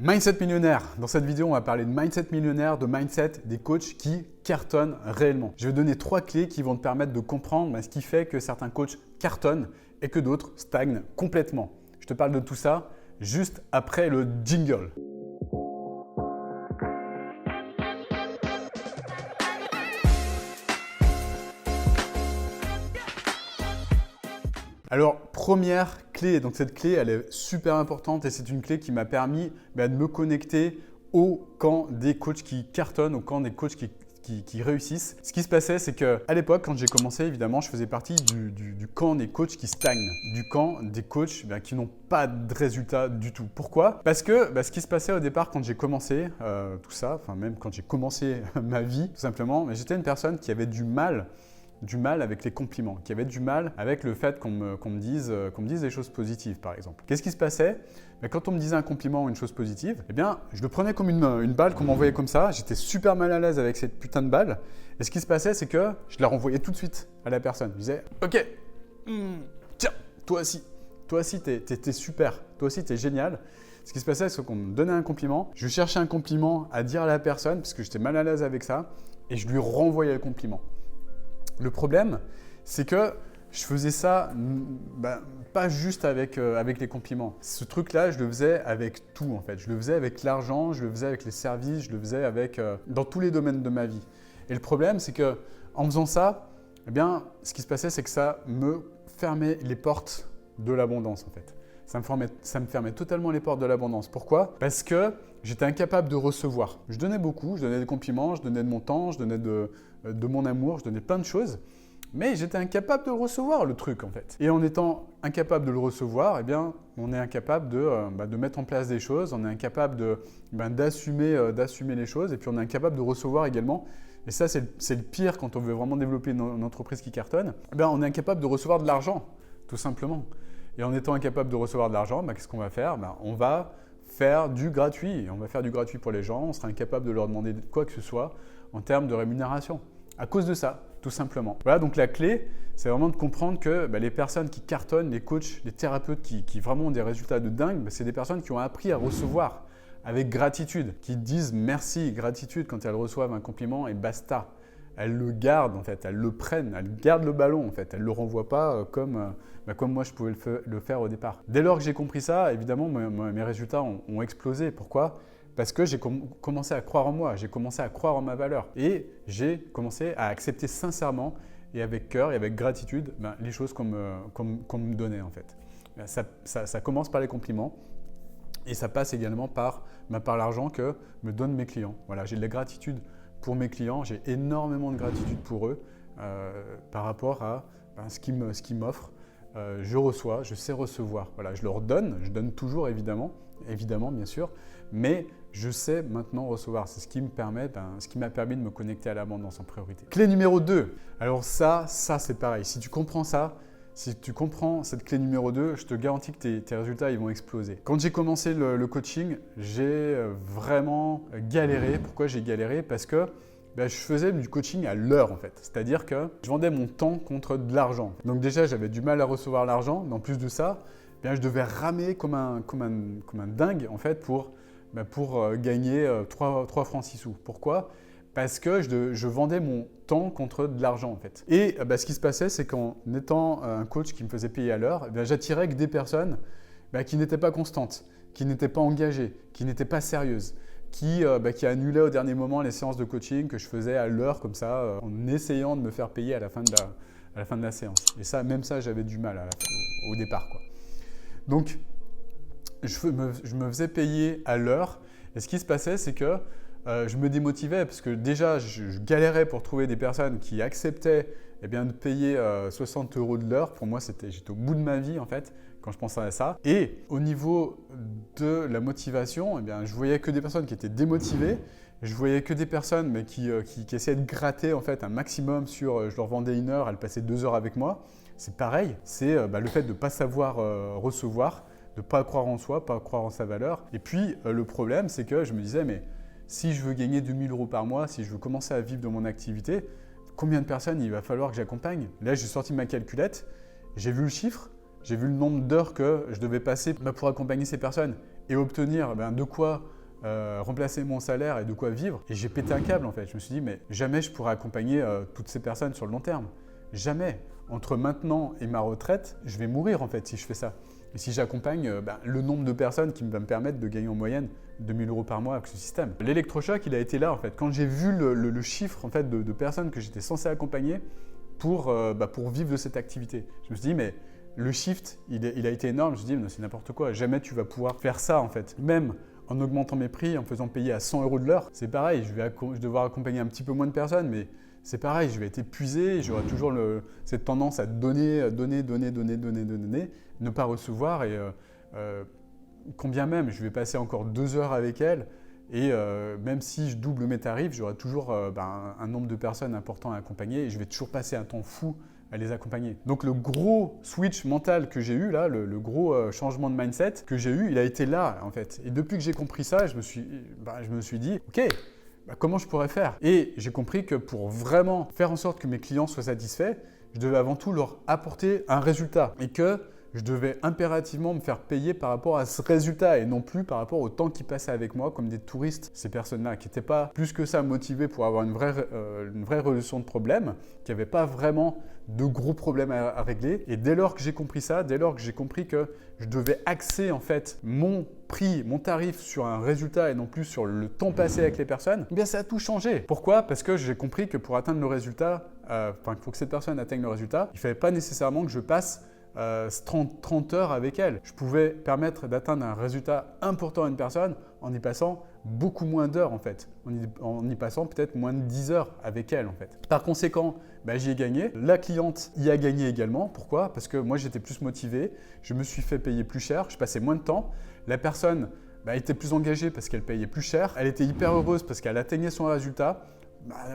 Mindset millionnaire. Dans cette vidéo, on va parler de mindset millionnaire, de mindset des coachs qui cartonnent réellement. Je vais donner 3 clés qui vont te permettre de comprendre ce qui fait que certains coachs cartonnent et que d'autres stagnent complètement. Je te parle de tout ça juste après le jingle. Alors, première clé, donc cette clé, elle est super importante et c'est une clé qui m'a permis de me connecter au camp des coachs qui cartonnent, au camp des coachs qui réussissent. Ce qui se passait, c'est qu'à l'époque, quand j'ai commencé, évidemment, je faisais partie du camp des coachs qui stagnent, du camp des coachs qui n'ont pas de résultats du tout. Pourquoi? Parce que ce qui se passait au départ quand j'ai commencé tout ça, enfin même quand j'ai commencé ma vie, tout simplement, j'étais une personne qui avait du mal avec les compliments, qui avait du mal avec le fait qu'on me dise des choses positives, par exemple. Qu'est-ce qui se passait? Quand on me disait un compliment ou une chose positive, je le prenais comme une balle qu'on m'envoyait comme ça. J'étais super mal à l'aise avec cette putain de balle. Et ce qui se passait, c'est que je la renvoyais tout de suite à la personne. Je disais, ok, tiens, toi aussi, t'es super, toi aussi, t'es génial. Ce qui se passait, c'est qu'on me donnait un compliment. Je cherchais un compliment à dire à la personne, parce que j'étais mal à l'aise avec ça, et je lui renvoyais le compliment. Le problème, c'est que je faisais ça pas juste avec les compliments. Ce truc-là, je le faisais avec tout en fait. Je le faisais avec l'argent, je le faisais avec les services, je le faisais dans tous les domaines de ma vie. Et le problème, c'est que en faisant ça, ce qui se passait, c'est que ça me fermait les portes de l'abondance en fait. Ça me fermait totalement les portes de l'abondance. Pourquoi? Parce que j'étais incapable de recevoir. Je donnais beaucoup, je donnais des compliments, je donnais de mon temps, je donnais de mon amour, je donnais plein de choses, mais j'étais incapable de recevoir le truc en fait. Et en étant incapable de le recevoir, on est incapable de mettre en place des choses, on est incapable d'assumer les choses, et puis on est incapable de recevoir également. Et ça, c'est le pire quand on veut vraiment développer une entreprise qui cartonne. On est incapable de recevoir de l'argent, tout simplement. Et en étant incapable de recevoir de l'argent, qu'est-ce qu'on va faire? On va faire du gratuit. On va faire du gratuit pour les gens. On sera incapable de leur demander quoi que ce soit en termes de rémunération. À cause de ça, tout simplement. Voilà, donc la clé, c'est vraiment de comprendre que les personnes qui cartonnent, les coachs, les thérapeutes qui vraiment ont des résultats de dingue, c'est des personnes qui ont appris à recevoir avec gratitude, qui disent merci, gratitude quand elles reçoivent un compliment et basta. Elles le gardent en fait, elles le prennent, elles gardent le ballon en fait, elles ne le renvoient pas comme moi je pouvais le faire au départ. Dès lors que j'ai compris ça, évidemment mes résultats ont explosé. Pourquoi? Parce que j'ai commencé à croire en moi, j'ai commencé à croire en ma valeur et j'ai commencé à accepter sincèrement et avec cœur et avec gratitude les choses qu'on me donnait en fait. Ça commence par les compliments et ça passe également par l'argent que me donnent mes clients. Voilà, j'ai de la gratitude pour mes clients, j'ai énormément de gratitude pour eux par rapport à ce qu'ils m'offrent. Je reçois, je sais recevoir. Voilà, je donne toujours évidemment bien sûr, mais je sais maintenant recevoir. C'est ce qui m'a permis de me connecter à l'abondance en priorité. Clé numéro 2. Alors ça c'est pareil. Si tu comprends ça, si tu comprends cette clé numéro 2, je te garantis que tes résultats ils vont exploser. Quand j'ai commencé le coaching, j'ai vraiment galéré. Pourquoi j'ai galéré? Parce que je faisais du coaching à l'heure en fait. C'est-à-dire que je vendais mon temps contre de l'argent. Donc déjà, j'avais du mal à recevoir l'argent. Mais en plus de ça, je devais ramer comme un dingue en fait pour gagner 3 francs 6 sous. Pourquoi? Parce que je vendais mon temps contre de l'argent en fait. Et ce qui se passait, c'est qu'en étant un coach qui me faisait payer à l'heure, j'attirais que des personnes qui n'étaient pas constantes, qui n'étaient pas engagées, qui n'étaient pas sérieuses, qui annulaient au dernier moment les séances de coaching que je faisais à l'heure comme ça, en essayant de me faire payer à la fin de la séance. Et ça, même ça, j'avais du mal au départ, quoi. Donc, je me faisais payer à l'heure. Et ce qui se passait, c'est que je me démotivais parce que déjà, je galérais pour trouver des personnes qui acceptaient de payer 60 € de l'heure. Pour moi, j'étais au bout de ma vie en fait quand je pensais à ça. Et au niveau de la motivation, je voyais que des personnes qui étaient démotivées. Je voyais que des personnes qui essayaient de gratter en fait un maximum sur. Je leur vendais 1 heure, elles passaient 2 heures avec moi. C'est pareil. C'est le fait de ne pas savoir recevoir, de ne pas croire en soi, pas croire en sa valeur. Et puis le problème, c'est que je me disais mais si je veux gagner 2 000 € par mois, si je veux commencer à vivre de mon activité, combien de personnes il va falloir que j'accompagne? Là, j'ai sorti ma calculette, j'ai vu le chiffre, j'ai vu le nombre d'heures que je devais passer pour accompagner ces personnes. et obtenir de quoi remplacer mon salaire et de quoi vivre. Et j'ai pété un câble en fait. Je me suis dit, mais jamais je pourrais accompagner toutes ces personnes sur le long terme. Jamais. Entre maintenant et ma retraite, je vais mourir en fait si je fais ça. Et si j'accompagne le nombre de personnes qui va me permettre de gagner en moyenne 2000 € par mois avec ce système. L'électrochoc, il a été là en fait. Quand j'ai vu le chiffre en fait, de personnes que j'étais censé accompagner pour vivre de cette activité, je me suis dit, mais le shift, il a été énorme. Je me suis dit, c'est n'importe quoi. Jamais tu vas pouvoir faire ça en fait. Même en augmentant mes prix, en faisant payer à 100 € de l'heure, c'est pareil. Je vais devoir accompagner un petit peu moins de personnes, mais c'est pareil, je vais être épuisé, j'aurai toujours cette tendance à donner, ne pas recevoir et combien même, je vais passer encore 2 heures avec elle et même si je double mes tarifs, j'aurai toujours un nombre de personnes important à accompagner et je vais toujours passer un temps fou à les accompagner. Donc le gros switch mental que j'ai eu là, le gros changement de mindset que j'ai eu, il a été là en fait. Et depuis que j'ai compris ça, je me suis dit, ok, comment je pourrais faire? Et j'ai compris que pour vraiment faire en sorte que mes clients soient satisfaits, je devais avant tout leur apporter un résultat et que je devais impérativement me faire payer par rapport à ce résultat et non plus par rapport au temps qu'ils passaient avec moi comme des touristes, ces personnes-là qui n'étaient pas plus que ça motivées pour avoir une vraie résolution de problème, qui n'avaient pas vraiment de gros problèmes à régler. Et dès lors que j'ai compris ça, dès lors que j'ai compris que je devais axer en fait mon prix, mon tarif sur un résultat et non plus sur le temps passé avec les personnes, eh bien ça a tout changé. Pourquoi? Parce que j'ai compris que pour atteindre le résultat, il faut que cette personne atteigne le résultat, il ne fallait pas nécessairement que je passe 30 heures avec elle. Je pouvais permettre d'atteindre un résultat important à une personne en y passant beaucoup moins d'heures en fait, en y passant peut-être moins de 10 heures avec elle en fait. Par conséquent, j'y ai gagné. La cliente y a gagné également. Pourquoi? Parce que moi j'étais plus motivé, je me suis fait payer plus cher, je passais moins de temps. La personne était plus engagée parce qu'elle payait plus cher, elle était hyper heureuse parce qu'elle atteignait son résultat.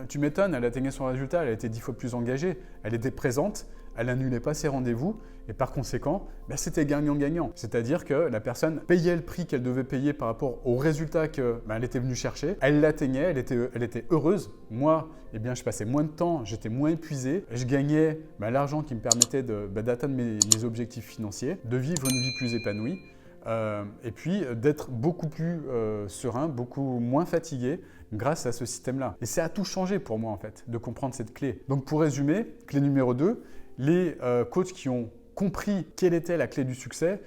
Tu m'étonnes, elle atteignait son résultat, elle était 10 fois plus engagée, elle était présente, elle n'annulait pas ses rendez-vous et par conséquent, c'était gagnant-gagnant. C'est-à-dire que la personne payait le prix qu'elle devait payer par rapport au résultat qu'elle était venue chercher, elle l'atteignait, elle était heureuse. Moi, je passais moins de temps, j'étais moins épuisé, je gagnais l'argent qui me permettait d'atteindre mes objectifs financiers, de vivre une vie plus épanouie. Et puis d'être beaucoup plus serein, beaucoup moins fatigué grâce à ce système-là. Et ça a tout changé pour moi en fait, de comprendre cette clé. Donc pour résumer, clé numéro 2, les coachs qui ont compris quelle était la clé du succès,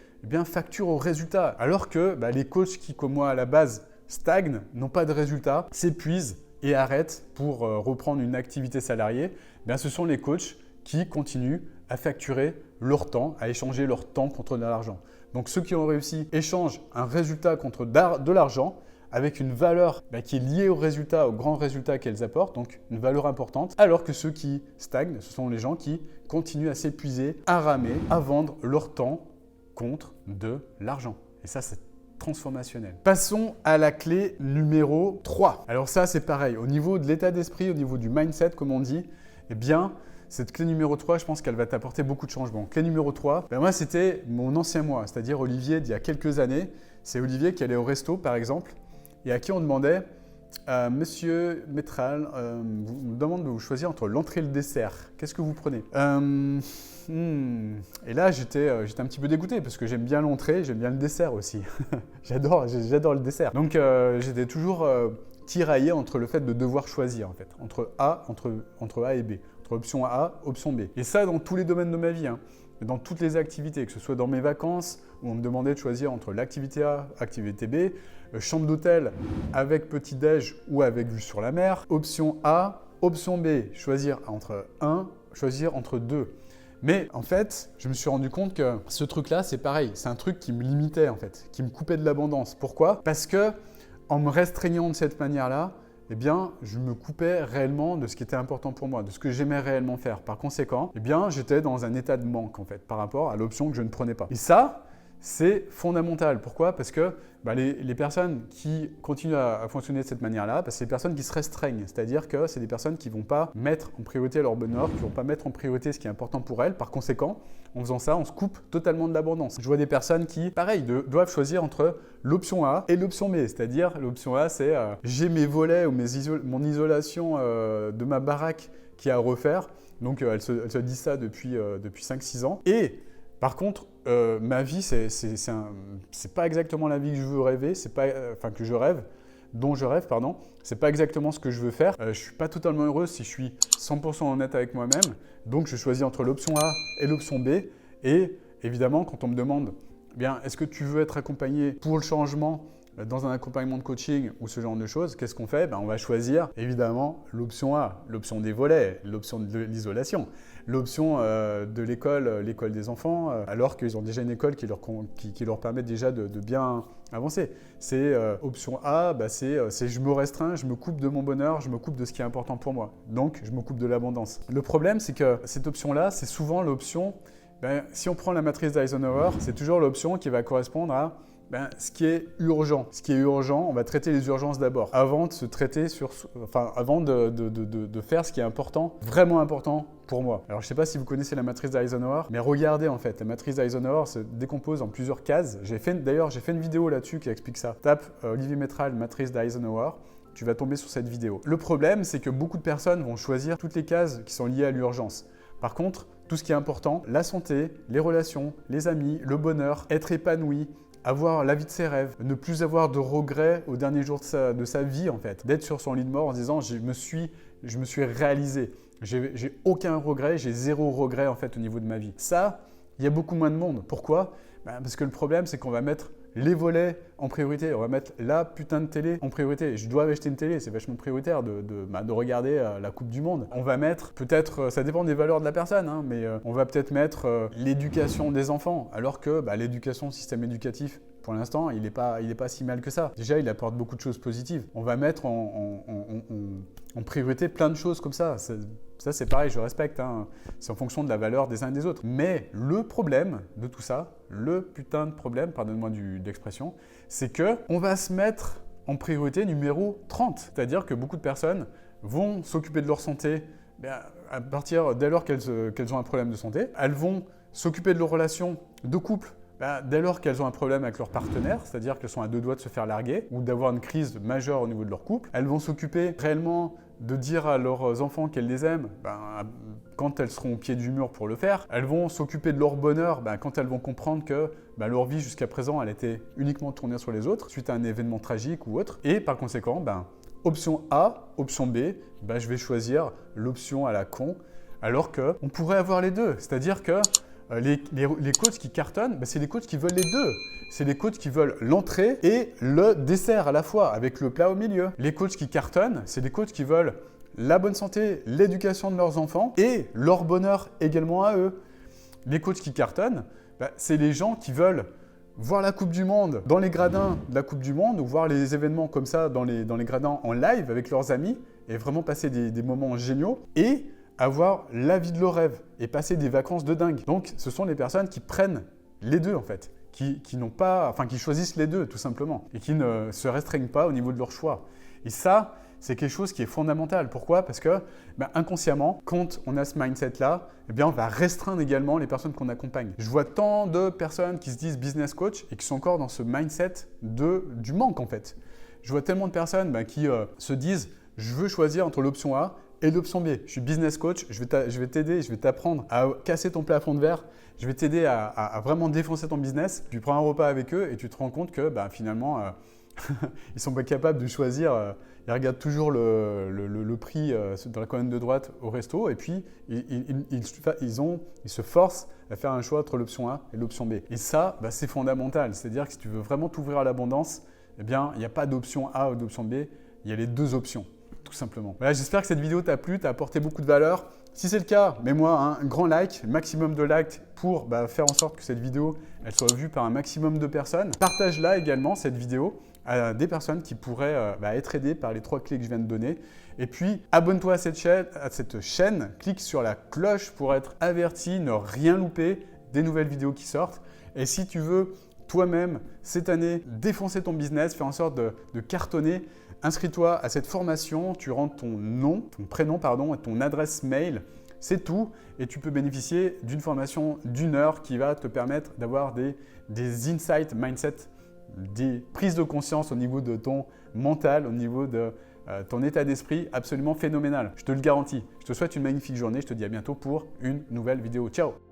facturent au résultat. Alors que les coachs qui, comme moi à la base, stagnent, n'ont pas de résultat, s'épuisent et arrêtent pour reprendre une activité salariée, ce sont les coachs qui continuent à facturer leur temps, à échanger leur temps contre de l'argent. Donc ceux qui ont réussi échangent un résultat contre de l'argent avec une valeur qui est liée au résultat, au grand résultat qu'elles apportent, donc une valeur importante, alors que ceux qui stagnent, ce sont les gens qui continuent à s'épuiser, à ramer, à vendre leur temps contre de l'argent. Et ça, c'est transformationnel. Passons à la clé numéro 3. Alors ça, c'est pareil. Au niveau de l'état d'esprit, au niveau du mindset, comme on dit, cette clé numéro 3, je pense qu'elle va t'apporter beaucoup de changements. Clé numéro 3, moi, c'était mon ancien moi, c'est-à-dire Olivier d'il y a quelques années. C'est Olivier qui allait au resto, par exemple, et à qui on demandait « Monsieur Métral, on me demande de vous choisir entre l'entrée et le dessert. Qu'est-ce que vous prenez ?» Et là, j'étais un petit peu dégoûté parce que j'aime bien l'entrée, j'aime bien le dessert aussi. j'adore le dessert. Donc, j'étais toujours tiraillé entre le fait de devoir choisir, en fait, entre A et B. Entre option A, option B. Et ça dans tous les domaines de ma vie, dans toutes les activités, que ce soit dans mes vacances, où on me demandait de choisir entre l'activité A, activité B, chambre d'hôtel avec petit-déj ou avec vue sur la mer, option A, option B, choisir entre 1, choisir entre 2. Mais en fait, je me suis rendu compte que ce truc-là, c'est pareil, c'est un truc qui me limitait en fait, qui me coupait de l'abondance. Pourquoi? Parce que en me restreignant de cette manière-là, je me coupais réellement de ce qui était important pour moi, de ce que j'aimais réellement faire. Par conséquent, j'étais dans un état de manque en fait, par rapport à l'option que je ne prenais pas. Et ça, c'est fondamental. Pourquoi? Parce que les personnes qui continuent à fonctionner de cette manière-là, c'est des personnes qui se restreignent. C'est-à-dire que c'est des personnes qui ne vont pas mettre en priorité leur bonheur, qui ne vont pas mettre en priorité ce qui est important pour elles. Par conséquent, en faisant ça, on se coupe totalement de l'abondance. Je vois des personnes qui, pareil, doivent choisir entre l'option A et l'option B. C'est-à-dire, l'option A, c'est j'ai mes volets ou mon isolation de ma baraque qui est à refaire. Donc, elle se dit ça depuis 5-6 ans. Et par contre, ma vie, c'est pas exactement la vie que je veux rêver, que je rêve, dont je rêve, pardon. C'est pas exactement ce que je veux faire. Je suis pas totalement heureux si je suis 100% honnête avec moi-même. Donc, je choisis entre l'option A et l'option B. Et évidemment, quand on me demande, bien, est-ce que tu veux être accompagné pour le changement dans un accompagnement de coaching ou ce genre de choses, qu'est-ce qu'on fait? On va choisir évidemment l'option A, l'option des volets, l'option de l'isolation, l'option de l'école des enfants, alors qu'ils ont déjà une école qui leur permet déjà de bien avancer. C'est option A, c'est je me restreins, je me coupe de mon bonheur, je me coupe de ce qui est important pour moi. Donc, je me coupe de l'abondance. Le problème, c'est que cette option-là, c'est souvent l'option, si on prend la matrice d'Eisenhower, c'est toujours l'option qui va correspondre à ce qui est urgent. Ce qui est urgent, on va traiter les urgences d'abord, avant de se traiter avant de faire ce qui est important, vraiment important pour moi. Alors, je ne sais pas si vous connaissez la matrice d'Eisenhower, mais regardez en fait, la matrice d'Eisenhower se décompose en plusieurs cases. D'ailleurs, j'ai fait une vidéo là-dessus qui explique ça. Tape Olivier Métral, matrice d'Eisenhower. Tu vas tomber sur cette vidéo. Le problème, c'est que beaucoup de personnes vont choisir toutes les cases qui sont liées à l'urgence. Par contre, tout ce qui est important, la santé, les relations, les amis, le bonheur, être épanoui, avoir la vie de ses rêves, ne plus avoir de regrets au dernier jour de sa vie en fait, d'être sur son lit de mort en se disant je me suis réalisé, j'ai aucun regret, j'ai zéro regret en fait au niveau de ma vie. Ça, il y a beaucoup moins de monde. Pourquoi? Parce que le problème c'est qu'on va mettre les volets en priorité, on va mettre la putain de télé en priorité. Je dois acheter une télé, c'est vachement prioritaire de regarder la Coupe du Monde. On va mettre peut-être, ça dépend des valeurs de la personne, hein, mais on va peut-être mettre l'éducation des enfants, alors que l'éducation, le système éducatif, pour l'instant, il n'est pas si mal que ça. Déjà, il apporte beaucoup de choses positives. On va mettre en priorité plein de choses comme ça. Ça, c'est pareil, je respecte. Hein. C'est en fonction de la valeur des uns et des autres. Mais le problème de tout ça, le putain de problème, pardonne-moi l'expression, c'est qu'on va se mettre en priorité numéro 30. C'est-à-dire que beaucoup de personnes vont s'occuper de leur santé à partir dès lors qu'elles ont un problème de santé. Elles vont s'occuper de leurs relations de couple dès lors qu'elles ont un problème avec leur partenaire, c'est-à-dire qu'elles sont à deux doigts de se faire larguer ou d'avoir une crise majeure au niveau de leur couple. Elles vont s'occuper réellement de dire à leurs enfants qu'elles les aiment quand elles seront au pied du mur pour le faire. Elles vont s'occuper de leur bonheur quand elles vont comprendre que leur vie jusqu'à présent, elle était uniquement tournée sur les autres suite à un événement tragique ou autre. Et par conséquent, option A, option B, je vais choisir l'option à la con, alors qu'on pourrait avoir les deux. C'est-à-dire que les coachs qui cartonnent, c'est les coachs qui veulent les deux. C'est les coachs qui veulent l'entrée et le dessert à la fois, avec le plat au milieu. Les coachs qui cartonnent, c'est les coachs qui veulent la bonne santé, l'éducation de leurs enfants et leur bonheur également à eux. Les coachs qui cartonnent, c'est les gens qui veulent voir la Coupe du Monde dans les gradins de la Coupe du Monde ou voir les événements comme ça dans les gradins en live avec leurs amis et vraiment passer des moments géniaux et avoir la vie de leurs rêves et passer des vacances de dingue. Donc, ce sont les personnes qui prennent les deux en fait, qui choisissent les deux tout simplement et qui ne se restreignent pas au niveau de leur choix. Et ça, c'est quelque chose qui est fondamental. Pourquoi? Parce que inconsciemment, quand on a ce mindset-là, on va restreindre également les personnes qu'on accompagne. Je vois tant de personnes qui se disent business coach et qui sont encore dans ce mindset du manque en fait. Je vois tellement de personnes qui se disent je veux choisir entre l'option A et l'option B. Je suis business coach, je vais t'aider, je vais t'apprendre à casser ton plafond de verre, je vais t'aider à vraiment défoncer ton business. Tu prends un repas avec eux et tu te rends compte que finalement, ils ne sont pas capables de choisir. Ils regardent toujours le prix dans la colonne de droite au resto et puis ils se forcent à faire un choix entre l'option A et l'option B. Et ça, c'est fondamental. C'est-à-dire que si tu veux vraiment t'ouvrir à l'abondance, il n'y a pas d'option A ou d'option B, il y a les deux options. Tout simplement. Voilà, j'espère que cette vidéo t'a plu, t'a apporté beaucoup de valeur. Si c'est le cas, mets-moi un grand like, maximum de likes pour faire en sorte que cette vidéo elle soit vue par un maximum de personnes. Partage-la également, cette vidéo, à des personnes qui pourraient être aidées par les 3 clés que je viens de donner. Et puis, abonne-toi à cette chaîne, clique sur la cloche pour être averti, ne rien louper des nouvelles vidéos qui sortent. Et si tu veux toi-même, cette année, défoncer ton business, faire en sorte de cartonner, inscris-toi à cette formation, tu rentres ton prénom et ton adresse mail, c'est tout et tu peux bénéficier d'une formation d'1 heure qui va te permettre d'avoir des insights mindset, des prises de conscience au niveau de ton mental, au niveau de ton état d'esprit absolument phénoménal. Je te le garantis. Je te souhaite une magnifique journée, je te dis à bientôt pour une nouvelle vidéo. Ciao!